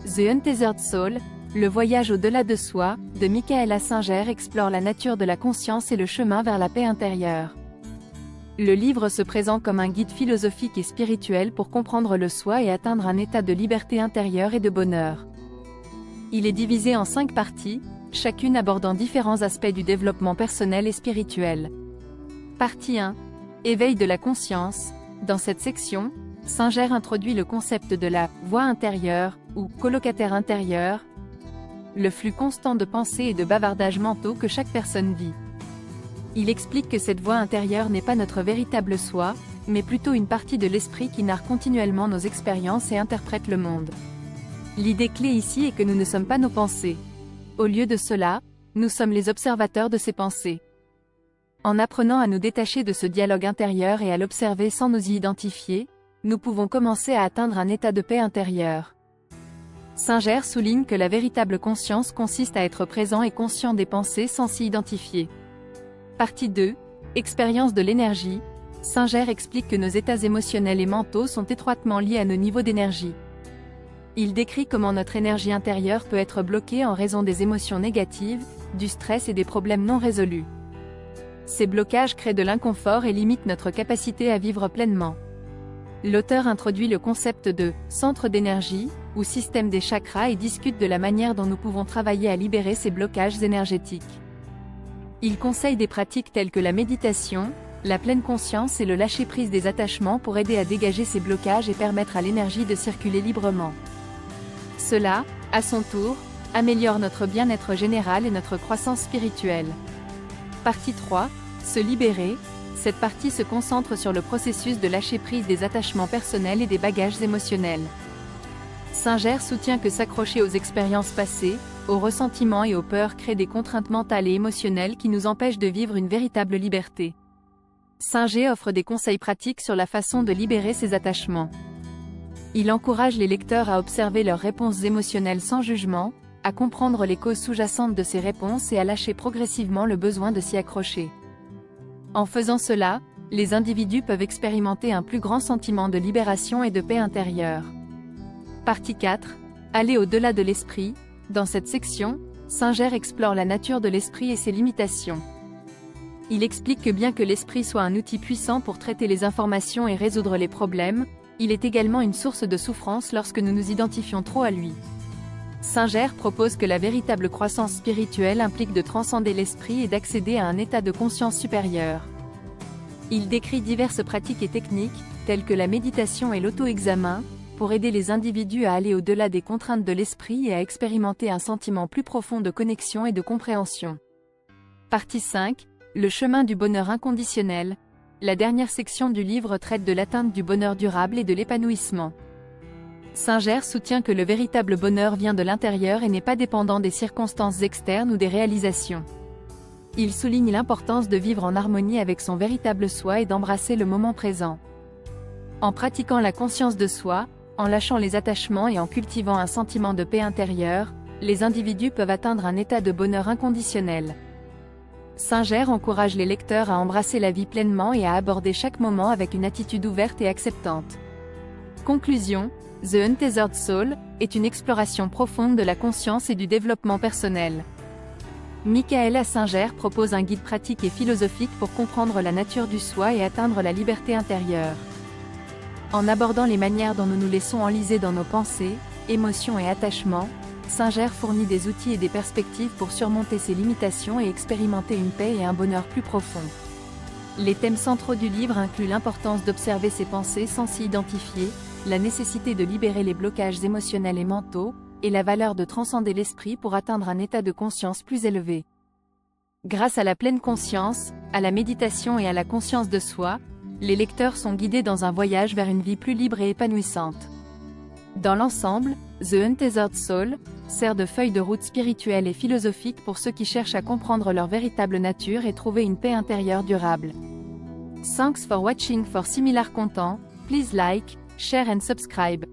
The Untethered Soul, le voyage au-delà de soi, de Michaela Singer explore la nature de la conscience et le chemin vers la paix intérieure. Le livre se présente comme un guide philosophique et spirituel pour comprendre le soi et atteindre un état de liberté intérieure et de bonheur. Il est divisé en 5 parties, chacune abordant différents aspects du développement personnel et spirituel. Partie 1. Éveil de la conscience. Dans cette section, Singer introduit le concept de la « voix intérieure » ou « colocataire intérieur », le flux constant de pensées et de bavardages mentaux que chaque personne vit. Il explique que cette voix intérieure n'est pas notre véritable soi, mais plutôt une partie de l'esprit qui narre continuellement nos expériences et interprète le monde. L'idée clé ici est que nous ne sommes pas nos pensées. Au lieu de cela, nous sommes les observateurs de ces pensées. En apprenant à nous détacher de ce dialogue intérieur et à l'observer sans nous y identifier, nous pouvons commencer à atteindre un état de paix intérieure. Singer souligne que la véritable conscience consiste à être présent et conscient des pensées sans s'y identifier. Partie 2. Expérience de l'énergie. Singer explique que nos états émotionnels et mentaux sont étroitement liés à nos niveaux d'énergie. Il décrit comment notre énergie intérieure peut être bloquée en raison des émotions négatives, du stress et des problèmes non résolus. Ces blocages créent de l'inconfort et limitent notre capacité à vivre pleinement. L'auteur introduit le concept de « centre d'énergie » ou « système des chakras » et discute de la manière dont nous pouvons travailler à libérer ces blocages énergétiques. Il conseille des pratiques telles que la méditation, la pleine conscience et le lâcher-prise des attachements pour aider à dégager ces blocages et permettre à l'énergie de circuler librement. Cela, à son tour, améliore notre bien-être général et notre croissance spirituelle. Partie 3. Se libérer. Cette partie se concentre sur le processus de lâcher-prise des attachements personnels et des bagages émotionnels. Singer soutient que s'accrocher aux expériences passées, aux ressentiments et aux peurs crée des contraintes mentales et émotionnelles qui nous empêchent de vivre une véritable liberté. Singer offre des conseils pratiques sur la façon de libérer ces attachements. Il encourage les lecteurs à observer leurs réponses émotionnelles sans jugement, à comprendre les causes sous-jacentes de ces réponses et à lâcher progressivement le besoin de s'y accrocher. En faisant cela, les individus peuvent expérimenter un plus grand sentiment de libération et de paix intérieure. Partie 4. Aller au-delà de l'esprit. Dans cette section, Singer explore la nature de l'esprit et ses limitations. Il explique que bien que l'esprit soit un outil puissant pour traiter les informations et résoudre les problèmes, il est également une source de souffrance lorsque nous nous identifions trop à lui. Singer propose que la véritable croissance spirituelle implique de transcender l'esprit et d'accéder à un état de conscience supérieur. Il décrit diverses pratiques et techniques, telles que la méditation et l'auto-examen, pour aider les individus à aller au-delà des contraintes de l'esprit et à expérimenter un sentiment plus profond de connexion et de compréhension. Partie 5. Le chemin du bonheur inconditionnel. La dernière section du livre traite de l'atteinte du bonheur durable et de l'épanouissement. Singer soutient que le véritable bonheur vient de l'intérieur et n'est pas dépendant des circonstances externes ou des réalisations. Il souligne l'importance de vivre en harmonie avec son véritable soi et d'embrasser le moment présent. En pratiquant la conscience de soi, en lâchant les attachements et en cultivant un sentiment de paix intérieure, les individus peuvent atteindre un état de bonheur inconditionnel. Singer encourage les lecteurs à embrasser la vie pleinement et à aborder chaque moment avec une attitude ouverte et acceptante. Conclusion. The Untethered Soul est une exploration profonde de la conscience et du développement personnel. Michaela Singer propose un guide pratique et philosophique pour comprendre la nature du soi et atteindre la liberté intérieure. En abordant les manières dont nous nous laissons enliser dans nos pensées, émotions et attachements, Singer fournit des outils et des perspectives pour surmonter ces limitations et expérimenter une paix et un bonheur plus profond. Les thèmes centraux du livre incluent l'importance d'observer ses pensées sans s'y identifier, la nécessité de libérer les blocages émotionnels et mentaux, et la valeur de transcender l'esprit pour atteindre un état de conscience plus élevé. Grâce à la pleine conscience, à la méditation et à la conscience de soi, les lecteurs sont guidés dans un voyage vers une vie plus libre et épanouissante. Dans l'ensemble, The Untethered Soul sert de feuille de route spirituelle et philosophique pour ceux qui cherchent à comprendre leur véritable nature et trouver une paix intérieure durable. Thanks for watching. For similar content, please like, share and subscribe.